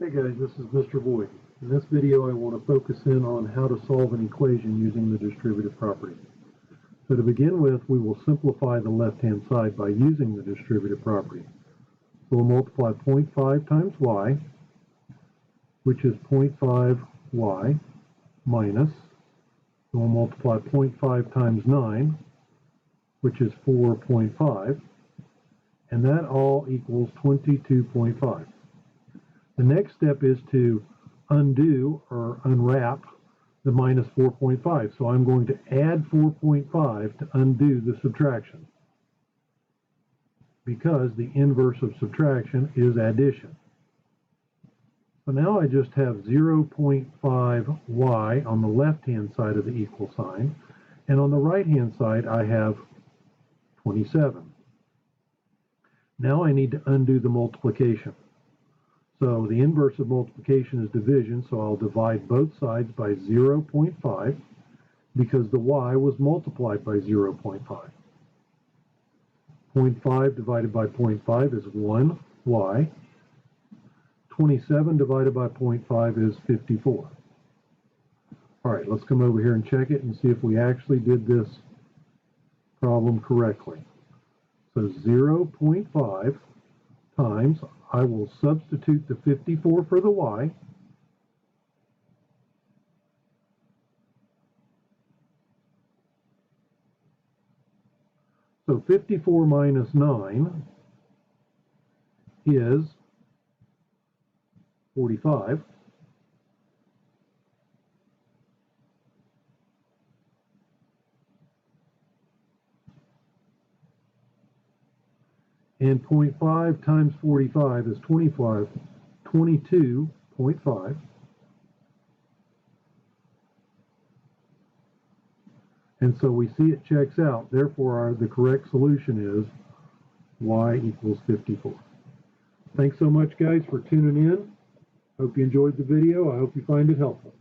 Hey guys, this is Mr. Boyd. In this video I want to focus in on how to solve an equation using the distributive property. So to begin with, we will simplify the left-hand side by using the distributive property. So we'll multiply 0.5 times y, which is 0.5y, minus, so we'll multiply 0.5 times 9, which is 4.5, and that all equals 22.5. The next step is to undo or unwrap the minus 4.5. So I'm going to add 4.5 to undo the subtraction, because the inverse of subtraction is addition. So now I just have 0.5y on the left-hand side of the equal sign, and on the right-hand side I have 27. Now I need to undo the multiplication. So the inverse of multiplication is division, so I'll divide both sides by 0.5 because the y was multiplied by 0.5. 0.5 divided by 0.5 is 1y. 27 divided by 0.5 is 54. All right, let's come over here and check it and see if we actually did this problem correctly. So 0.5 times, I will substitute the 54 for the y. So 54 minus 9 is 45. And 0.5 times 45 is 22.5. And so we see it checks out. Therefore, the correct solution is y equals 54. Thanks so much, guys, for tuning in. Hope you enjoyed the video. I hope you find it helpful.